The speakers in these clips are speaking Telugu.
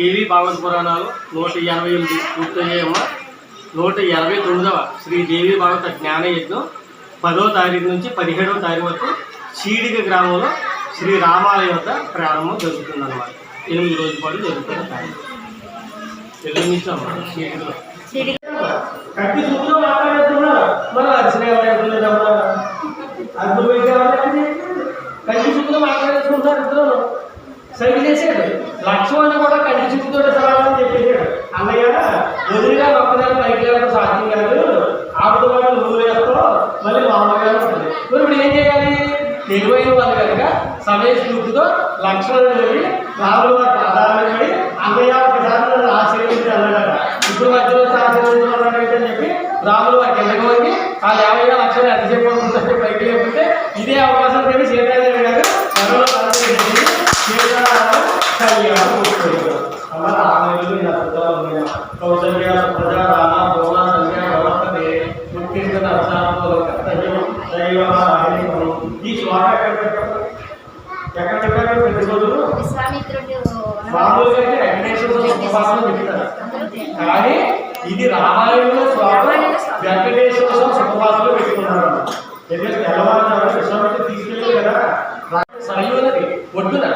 దేవి భాగవత పురాణాలు 188 పూర్తయ్యాయమ్మ. 189వ శ్రీ దేవి భాగవత జ్ఞాన యజ్ఞం 10వ తారీఖు నుంచి 17వ తారీఖు వరకు చీడిగ గ్రామంలో శ్రీ రామాలయం వద్ద ప్రారంభం జరుగుతుందన్నమాట. 8 రోజుల పాటు జరుగుతున్న కార్యక్రమం నిర్వహించాము. చీడిగలో కట్టి చూపులో మాట్లాడుతున్నారు మన అరిసినమ్మా అద్భుతమైన కంటి చూపుతో మాట్లాడేసుకుంటారు. ఇద్దరు సైకిల్ చేసాడు. లక్ష్మణ్ కూడా కంటి చూపుతో సవాలని చెప్పేసాడు. అన్నయ్య వదిలిగా ఒక్కదాన్ని పైకి లేవడం సాధ్యం కాదు, ఆవిడ వాళ్ళు నువ్వు వేస్తావు మళ్ళీ మామూలుగా ఉంటుంది. మరి ఇప్పుడు ఏం చేయాలి? తెలివైన వాళ్ళు కనుక సమయ స్ఫూర్తితో లక్ష్మణుడు వెళ్ళి రాముడు వారి పాదాలను పడి అన్నయ్య ఒకసారి నన్ను ఆశీర్వదించి అన్నాడు. ఇప్పుడు మధ్యలో ఆశీర్వదించాలంటే అని చెప్పి రాములు వారి కిందకి వచ్చి ఆ 50 లక్షలు ఎంతసేపు ఉంటుంది పైకి లేకపోతే ఇదే అవకాశం చెప్పి సీతాదేవి గారు ఎవరో ఈ శ్లోక ఎక్కడ పెట్టారు? ప్రతి రోజులు మామూలుగా వెంకటేశ్వర ఉపవాసం చెప్తారు, కానీ ఇది రామాయణంలో శ్లోకం వెంకటేశ్వర ఉపవాసంలో పెట్టుకున్నారు. ఎందుకంటే తెల్లవారు విశ్వామిత్రుడు తీసుకెళ్ళి కదా సరయున్నది ఒడ్డున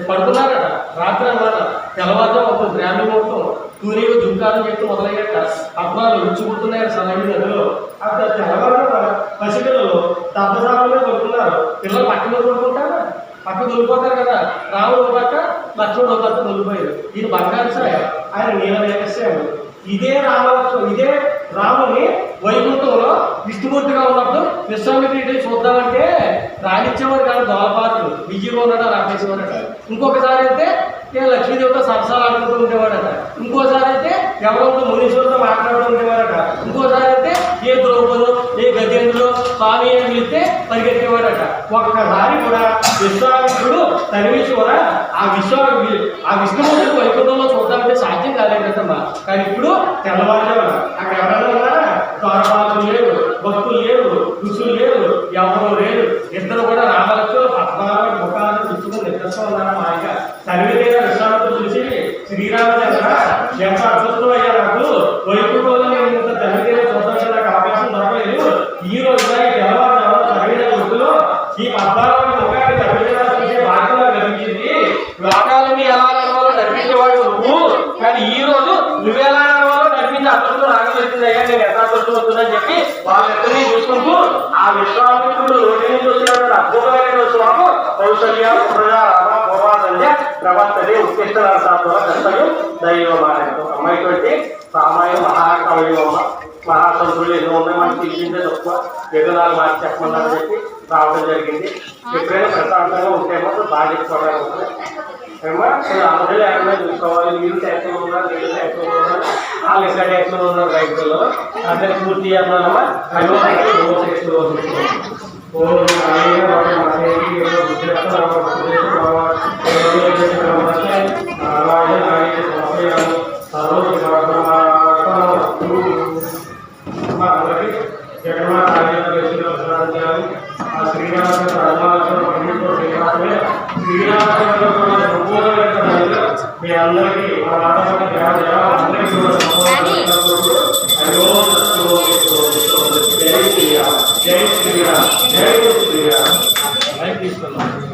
పడుకున్నారు కదా రాత్రి అన్నమాట. తెల్లవారుతో ఒక గ్రామీ మొత్తం తూనీగా జుంకారం చెప్తూ మొదలయ్యాక పద్మాలు రుచుకుంటున్నారు సరయు నదిలో. అక్కడ తెల్లవారు పసిపిల్లలు తప్పసాలలో పడుకున్నారు. పిల్లలు పక్కన పడుకుంటారా? పక్కన దొరికిపోతారు కదా. రాముడు ఒక పక్క లక్ష్మణుడు ఒక పక్క దొరికిపోయారు. ఈయన బంగారు సాయ ఆయన నీల వేసాడు. ఇదే రామలక్ష్మణుడు ఇదే రాముని వైకుంఠంలో విష్ణుమూర్తిగా ఉన్నప్పుడు విశ్వామిత్రుడు చూద్దామంటే రాణించేవారు కానీ దోలపాత్రులు బిజీగా ఉన్నాడు రామేశ్వరుడు. ఇంకొకసారి అయితే లక్ష్మీదేవితో సరసాలు ఆడుతూ ఉండేవాడట. ఇంకోసారి అయితే ఎవరితో మునీశ్వరులతో మాట్లాడుతూ ఉండేవాడట. ఇంకోసారి అయితే ఏ ద్రౌపదో ఏ గజేంద్రులో స్వామి అని పిలిస్తే పరిగెత్తేవాడట. ఒక్కసారి కూడా విశ్వామిత్రుడు తరివేసి కూడా ఆ విష్ణుమూర్తిని వైకుంఠంలో చూద్దామంటే సాధ్యం కాలేదు కదమ్మా. కానీ ఇప్పుడు తెల్లవారుజామున అక్కడ ఎవరైనా ఉన్నారా? ద్వారపాలకులు లేరు, భక్తులు లేరు, ఋషులు లేరు, ఎవరు లేరు. ఇద్దరు కూడా రామలక్ష్మణులు పద్మాలు ముఖాలను రుచుకుని నిద్రస్తూ ఉన్నారు. మాయగా తరివితేగా విశ్వామిత్రుడు చూసి శ్రీరామచంద్ర ఎంత అదృష్టం అయ్యా, నాకు వైకుంఠంలో నేను ఇంత తరివితేగా చూద్దాం నాకు అవకాశం దొరకలేదు. ఈ రోజు తెల్లవారుజామున తరివిన వృత్తులో ఈ పద్మాలు ముఖాన్ని తరివితేగా చూసే భాగ్యంగా లభించింది. లోకాలని ఎలా నడవాలో నడిపించేవాడు నువ్వు, కానీ ఈ రోజు నువ్వెలా నడవాలో నడిపించి అదృష్టం నాకు తెలిసిందయ్యా, నేను ఎంత అదృష్టం వస్తుందని చెప్పి వాళ్ళిద్దరినీ చూసుకుంటూ ఆ విశ్వామిత్రుడు రోడ్డు నుంచి వచ్చినటువంటి అద్భుతమైన శ్లోకం కౌశల్య ప్రజా రామ పూర్వాసంధ్య ప్రవర్తనే ఉత్కృష్ట కర్తవ్యం దైవమానంతో అమ్మాయితోటి సామాన్య మహాకవయమ్మ మహాసంతులు ఎన్నో ఉన్నాయి. మనకి తెలిసిందే తక్కువ ఎదురాలు మార్చి చెప్పమని చెప్పి రావడం జరిగింది. ఎప్పుడైనా ప్రశాంతంగా ఉంటేమో బాగా చెప్పుకోవడానికి ఉంటుంది ఏమో. అందరూ లేకుండా చూసుకోవాలి. మీరు ట్యాక్స్లో ఉన్నారు, మీరు ట్యాక్స్లో ఉన్నారు, వాళ్ళు ఇంకా ట్యాక్స్లో ఉన్నారు. రైతుల్లో అందరికి పూర్తి చేస్తున్నామా మీ అందరికీ జై శ్రీరామ్ జై శ్రీరామ్ జై శ్రీరామ్.